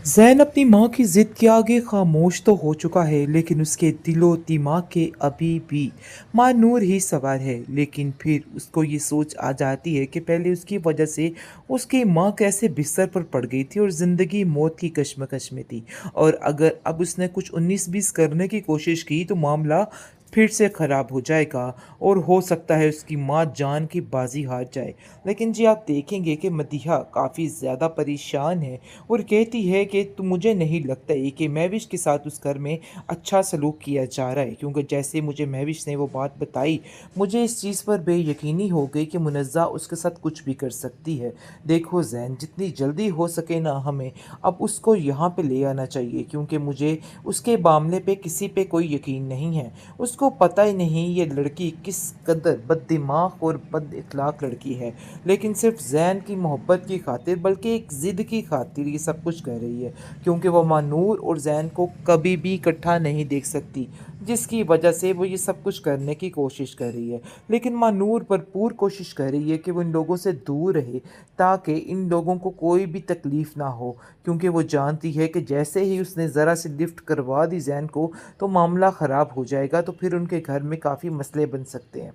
ज़ैन अपनी माँ की ज़िद के आगे खामोश तो हो चुका है, लेकिन उसके दिलो दिमाग के अभी भी माँ नूर ही सवार है। लेकिन फिर उसको ये सोच आ जाती है कि पहले उसकी वजह से उसकी माँ कैसे बिस्तर पर पड़ गई थी और ज़िंदगी मौत की कश्मकश में थी। और अगर अब उसने कुछ 19-20 करने की कोशिश की तो मामला फिर से ख़राब हो जाएगा और हो सकता है उसकी माँ जान की बाजी हार जाए। लेकिन जी आप देखेंगे कि मदीहा काफ़ी ज़्यादा परेशान है और कहती है कि तो मुझे नहीं लगता है कि महविश के साथ उस घर में अच्छा सलूक किया जा रहा है, क्योंकि जैसे मुझे महविश ने वो बात बताई, मुझे इस चीज़ पर बेयकीनी हो गई कि मुनज़्ज़ा उसके साथ कुछ भी कर सकती है। देखो ज़ैन, जितनी जल्दी हो सके ना हमें अब उसको यहाँ पे ले आना चाहिए, क्योंकि मुझे उसके मामले पे किसी पे कोई यकीन नहीं है। उसको पता ही नहीं ये लड़की किस कदर बददिमाग और बद इखलाक लड़की है, लेकिन सिर्फ ज़ैन की मोहब्बत की खातिर बल्कि एक ज़िद की खातिर ये सब कुछ कर रही है, क्योंकि वो मानूर और ज़ैन को कभी भी इकट्ठा नहीं देख सकती, जिसकी वजह से वो ये सब कुछ करने की कोशिश कर रही है। लेकिन मानूर भरपूर कोशिश कर रही है कि वो इन लोगों से दूर रहे, ताकि इन लोगों को कोई भी तकलीफ़ ना हो, क्योंकि वो जानती है कि जैसे ही उसने ज़रा सी लिफ्ट करवा दी ज़ैन को तो मामला ख़राब हो जाएगा, तो फिर उनके घर में काफ़ी मसले बन सकते हैं।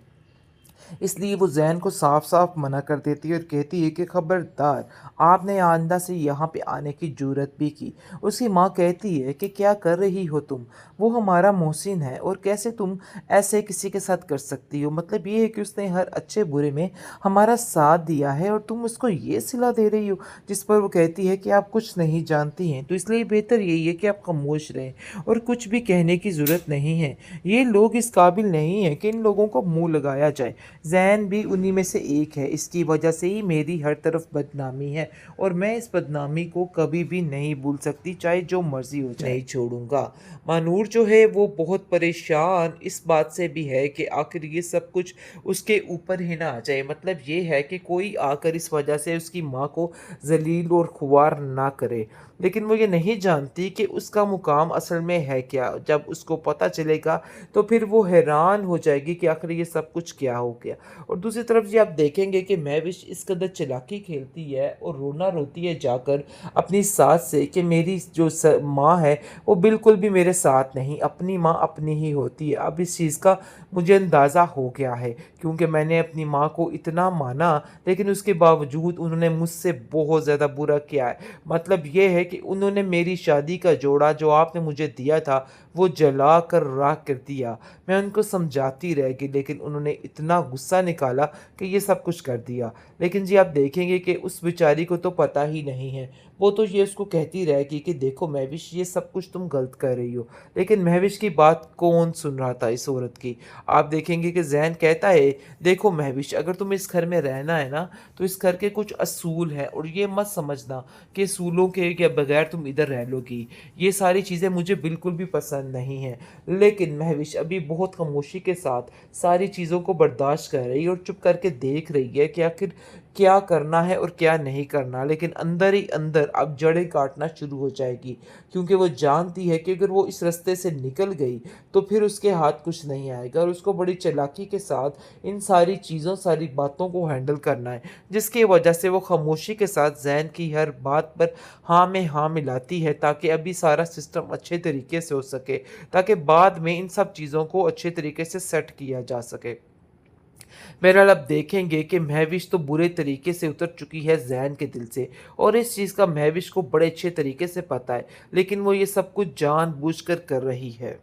इसलिए वो ज़ैन को साफ-साफ मना कर देती है और कहती है कि खबरदार, आपने आइंदा से यहाँ पे आने की जुर्रत भी की। उसकी माँ कहती है कि क्या कर रही हो तुम? वो हमारा मोहसिन है और कैसे तुम ऐसे किसी के साथ कर सकती हो? मतलब ये है कि उसने हर अच्छे-बुरे में हमारा साथ दिया है और तुम उसको ये सिला दे रही हो? जिस पर वो कहती है कि आप कुछ नहीं जानती हैं, तो इसलिए बेहतर यही है कि आप खामोश रहें और कुछ भी कहने की ज़रूरत नहीं है। ये लोग इस काबिल नहीं हैं कि इन लोगों को मुँह लगाया जाए। ज़ैन भी उन्हीं में से एक है। इसकी वजह से ही मेरी हर तरफ बदनामी है और मैं इस बदनामी को कभी भी नहीं भूल सकती, चाहे जो मर्ज़ी हो जाए। नहीं छोड़ूँगा। मानूर जो है वो बहुत परेशान इस बात से भी है कि आखिर ये सब कुछ उसके ऊपर ही ना आ जाए। मतलब ये है कि कोई आकर इस वजह से उसकी माँ को ज़लील और खुआर ना करे। लेकिन वो ये नहीं जानती कि उसका मुकाम असल में है क्या? जब उसको पता चलेगा तो फिर वो हैरान हो जाएगी कि आखिर ये सब कुछ क्या हो गया। और दूसरी तरफ जी आप देखेंगे कि महविश इस कदर चालाकी खेलती है और रोना रोती है जाकर अपनी सास से कि मेरी जो माँ है वो बिल्कुल भी मेरे साथ नहीं, अपनी माँ अपनी ही होती है। अब इस चीज़ का मुझे अंदाज़ा हो गया है, क्योंकि मैंने अपनी माँ को इतना माना, लेकिन उसके बावजूद उन्होंने मुझसे बहुत ज़्यादा बुरा किया है। मतलब ये है कि उन्होंने मेरी शादी का जोड़ा जो आपने मुझे दिया था वो जला कर राख कर दिया। मैं उनको समझाती रह गई, लेकिन उन्होंने इतना गुस्सा निकाला कि ये सब कुछ कर दिया। लेकिन जी आप देखेंगे कि उस बेचारी को तो पता ही नहीं है। वो तो ये उसको कहती रहेगी कि देखो महविश, ये सब कुछ तुम गलत कर रही हो। लेकिन महविश की बात कौन सुन रहा था इस औरत की? आप देखेंगे कि ज़ैन कहता है, देखो महविश, अगर तुम्हें इस घर में रहना है ना, तो इस घर के कुछ असूल हैं और ये मत समझना कि असूलों के बगैर तुम इधर रह लोगी। ये सारी चीज़ें मुझे बिल्कुल भी पसंद नहीं हैं। लेकिन महविश अभी बहुत खामोशी के साथ सारी चीज़ों को बर्दाश्त कर रही है और चुप करके देख रही है कि आखिर क्या करना है और क्या नहीं करना। लेकिन अंदर ही अंदर अब जड़ें काटना शुरू हो जाएगी, क्योंकि वो जानती है कि अगर वो इस रास्ते से निकल गई तो फिर उसके हाथ कुछ नहीं आएगा और उसको बड़ी चालाकी के साथ इन सारी चीज़ों, सारी बातों को हैंडल करना है, जिसकी वजह से वो खामोशी के साथ ज़ैन की हर बात पर हाँ में हाँ मिलाती है, ताकि अभी सारा सिस्टम अच्छे तरीके से हो सके, ताकि बाद में इन सब चीज़ों को अच्छे तरीके से सेट किया जा सके। बहरहाल आप देखेंगे कि महविश तो बुरे तरीके से उतर चुकी है ज़ैन के दिल से और इस चीज़ का महविश को बड़े अच्छे तरीके से पता है, लेकिन वो ये सब कुछ जानबूझकर कर रही है।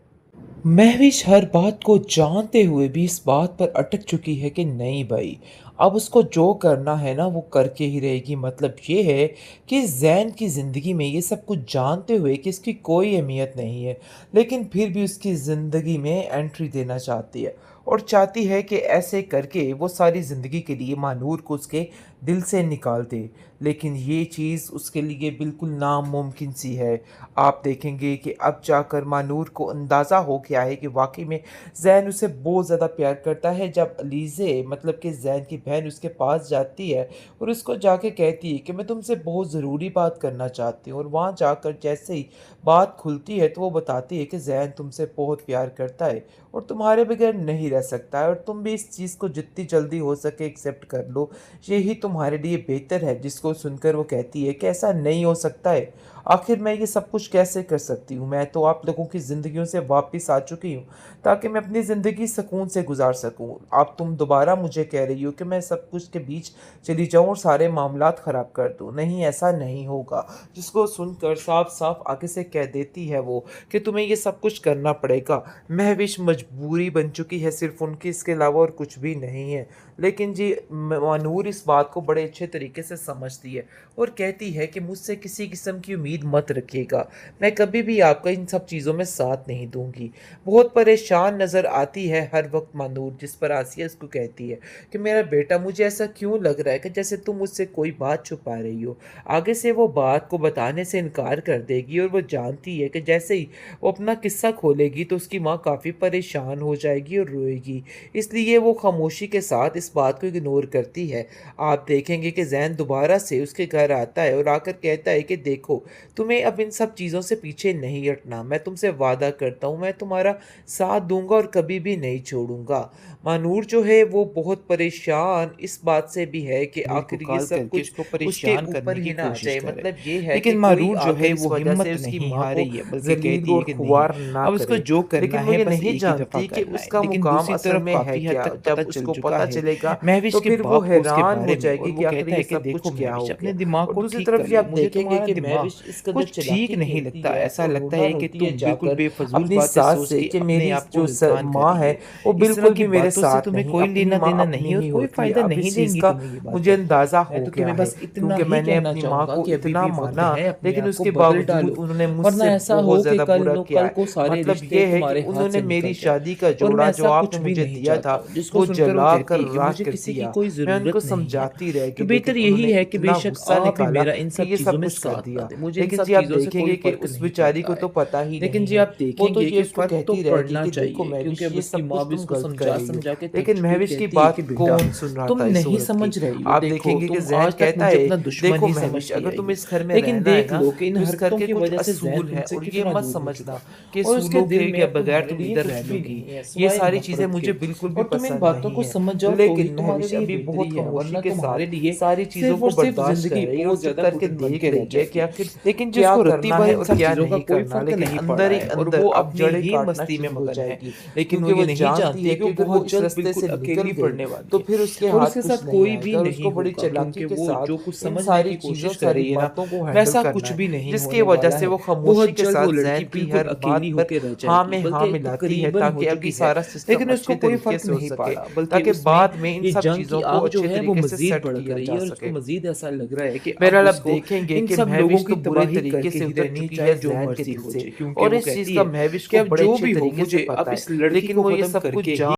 महविश हर बात को जानते हुए भी इस बात पर अटक चुकी है कि नहीं भाई, अब उसको जो करना है ना वो करके ही रहेगी। मतलब ये है कि ज़ैन की ज़िंदगी में ये सब कुछ जानते हुए कि इसकी कोई अहमियत नहीं है, लेकिन फिर भी उसकी ज़िंदगी में एंट्री देना चाहती है और चाहती है कि ऐसे करके वो सारी ज़िंदगी के लिए मानूर को उसके दिल से निकाल दे। लेकिन ये चीज़ उसके लिए बिल्कुल नामुमकिन सी है। आप देखेंगे कि अब जाकर मानूर को अंदाज़ा हो गया है कि वाक़ई में ज़ैन उसे बहुत ज़्यादा प्यार करता है। जब अलीज़े मतलब कि ज़ैन की बहन उसके पास जाती है और उसको जाके कहती है कि मैं तुमसे बहुत ज़रूरी बात करना चाहती हूँ, और वहाँ जाकर जैसे ही बात खुलती है तो वो बताती है कि ज़ैन तुमसे बहुत प्यार करता है और तुम्हारे बगैर नहीं रह सकता है, और तुम भी इस चीज़ को जितनी जल्दी हो सके एक्सेप्ट कर लो, यही तुम्हारे लिए बेहतर है। जिसको सुनकर वो कहती है कि ऐसा नहीं हो सकता है, आखिर मैं ये सब कुछ कैसे कर सकती हूँ? मैं तो आप लोगों की ज़िंदगियों से वापस आ चुकी हूँ ताकि मैं अपनी ज़िंदगी सुकून से गुज़ार सकूँ। अब तुम दोबारा मुझे कह रही हो कि मैं सब कुछ के बीच चली जाऊँ और सारे मामलात ख़राब कर दूँ। नहीं, ऐसा नहीं होगा। जिसको सुनकर साफ-साफ आगे से कह देती है वो कि तुम्हें ये सब कुछ करना पड़ेगा। महविश मजबूरी बन चुकी है सिर्फ़ उनकी, इसके अलावा और कुछ भी नहीं है। लेकिन जी मानूर इस बात को बड़े अच्छे तरीके से समझती है और कहती है कि मुझसे किसी किस्म की उम्मीद मत रखिएगा। मैं कभी भी आपका इन सब चीज़ों में साथ नहीं दूँगी। बहुत परेशान नज़र आती है हर वक़्त मानूर, जिस पर आसिया उसको कहती है कि मेरा बेटा, मुझे ऐसा क्यों लग रहा है कि जैसे तुम मुझसे कोई बात छुपा रही हो। आगे से वो बात को बताने से इनकार कर देगी और वो जानती है कि जैसे ही वो अपना किस्सा खोलेगी तो उसकी माँ काफ़ी परेशान हो जाएगी और रोएगी। इसलिए वो खामोशी के साथ इस बात को इग्नोर करती है। आप देखेंगे कि ज़ैन दोबारा से उसके घर आता है और आकर कहता है कि देखो, तुम्हें अब इन सब चीज़ों से पीछे नहीं हटना। मैं तुमसे वादा करता हूँ, मैं तुम्हारा साथ दूँगा और कभी भी नहीं छोड़ूँगा। मानूर जो है वो बहुत परेशान इस बात से भी है कि नूर को आखिर ये कॉल सब करके कुछ उसको उसके परेशान ऊपर करने ही की ना आ कोशिश जाए। कर रहे हैं। मतलब ये है कि लेकिन कोई मारूर जो आकर है इस वो वजह से हिम्मत उसकी नहीं माँ हार को रही है, बल्कि ज़लील कहती है और कि नहीं, खुआर ना अब उसको करे। जो करना लेकिन वो है ये बस नहीं एक ही दफ़ा जानती कि करना है। उसका लेकिन मुकाम दूसरी असल तरफ में है काफ़ी हद क्या? तक जब पता चल उसको चुका पता है चलेगा महविश तो के फिर वो बाप को उसके हैरान हो बारे में, और जाएगी वो कि आखिर कहता ये है कि सब देखो कुछ क्या महविश, हो अपने गया। दिमाग और को दूसरी ठीक तरफ कर जी ले। आप मुझे देखेंगे तुम्हारा कि दिमाग महविश इस कदर कुछ ठीक चालाकी नहीं खेलती लगता। है ऐसा और लगता रोना है कि रोती है तुम बिल्कुल जाकर बेफजूल अपनी बातें सास सोच से के कि अपने मेरी आप को जो नुकसान कर माँ रही है है। वो इस तरह बिल्कुल की भी मेरे बातों से साथ तुम्हें नहीं, कोई अपनी लेना माँ देना अपनी नहीं और ही कोई होती है। फ़ायदा अब नहीं इस चीज़ देंगी का तुम्हें ये मुझे बातें। अंदाज़ा मैं हो तो गया तुम्हें है बस इतना क्योंकि ही मैंने कहना अपनी माँ चाहूँगा को कि अभी इतना भी वक़्त माना, है, अपने लेकिन आप को उसके बदल बावजूद डालो। उन्होंने वरना मुझसे ऐसा बहुत हो कि ज़्यादा बुरा किया कल है। को सारे मतलब रिश्ते ये है कि तुम्हारे हाथ उन्होंने से मेरी निकल जाएँ। शादी का और मैं जोड़ा जो ऐसा कुछ आपने भी मुझे नहीं दिया चाहता था हूँ, जिसको वो सुनकर वो जला कर कहती है कि राख मुझे कर किसी की दिया। कोई मैं ज़रूरत उनको नहीं है। समझाती रह तो गई लेकिन बेहतर यही उन्होंने है कि इतना बेशक गुस्सा आप ही निकाला मेरा इन कि सब ये चीज़ों सब में कुछ कर साथ ना दिया। दें। मुझे इन लेकिन सब जी आप चीज़ों से कोई देखेंगे कि फ़र्क उस नहीं बेचारी पड़ता को है। तो पता ही लेकिन नहीं जी है। आप वो तो देखेंगे ये कि उसको फ़र्क तो कहती रहेगी पड़ना कि देखो चाहिए, क्योंकि महविश अब ये उसकी सब माँ कुछ भी तुम उसको गलत कर रही हो। समझा-समझा के थक लेकिन चुकी, महविश की कहती है कि बात बेटा, कौन सुन रहा तुम था इस नहीं औरत की? समझ रही हो। आप देखो, देखेंगे कि तुम ज़ैन आज तक कहता मुझे है अपना दुश्मन देखो ही महविश, समझती अगर आई तुम हो। इस घर में लेकिन रहना है देख ना लो कि इन तो इस घर हरकतों के की कुछ वजह से ज़ैन असूल हैं तुमसे और ये कितना मत दूर हो समझना चुका, कि और उसके असूलों दिल में के अब बगैर तुम्हारे तुम लिए इधर कुछ रह भी लोगी। नहीं है ये सिवाय सारी चीज़ें नफ़रत के। मुझे बिल्कुल भी और तुम इन पसंद बातों नहीं को है। समझ जाओ तो ही लेकिन तुम्हारे महविश लिए अभी बहुत बेहतरी है, खामोशी वरना के तुम्हारे साथ लिए सारी चीज़ों सिर्फ़ को और सिर्फ़ बर्दाश्त कर ज़िंदगी रही है और बहुत चुप ज़्यादा करके घुटन बन देख के रह रही है कि जाएगी। आखिर लेकिन क्या जिसको रत्ती करना भर है इन और सब क्या चीज़ों का नहीं कोई करना। फ़र्क लेकिन नहीं पड़ा अंदर ही है, और अंदर वो अब अपने जड़ें ही काटना मस्ती में शुरू हो मगन है। जाएगी लेकिन वो क्योंकि ये वो नहीं जानती जानती है है कि कि वो अगर वो बहुत इस जल्द रास्ते बिल्कुल से निकल अकेली गई पड़ने वाली तो है, फिर उसके और हाथ उसके कुछ साथ नहीं कोई भी आएगा और नहीं उसको बड़ी होगा, चालाकी क्योंकि के वो जो साथ कुछ इन समझने सारी की चीज़ों, कोशिश कर सारी रही है ना, बातों को हैंडल वैसा करना कुछ है, भी नहीं जिसकी होने वजह वाला से है। वो खामोशी बहुत के जल्द साथ वो लड़की ज़ैन की बिल्कुल हर अकेली बात पर होके रह हाँ जाएगी, में हाँ बल्कि एक तो मिलाती है करीबन हो ताकि अभी चुकी है। सारा सिस्टम लेकिन उसको अच्छे कोई तरीके फ़र्क से हो नहीं सके, पड़ा, बल्कि ताकि उसमें बाद में इन ये सब जंग की चीज़ों को आग जो अच्छे है वो तरीके से मज़ीद सेट बढ़ किया रही जा है, और उसको सके। मज़ीद ऐसा लग रहा है कि अब बहरहाल आप उसको देखेंगे इन कि सब लोगों महविश की तो बुरे तबाही तरीके करके से ही उतर रहनी चुकी है चाहे जो ज़ैन के मर्ज़ी दिल हो से जाए, क्योंकि और वो इस चीज़ कहती का है महविश कि को अब बड़े जो अच्छे भी हो, तरीके से मुझे अब पता है। इस लड़की लेकिन को वो ये ख़त्म सब करके कुछ ही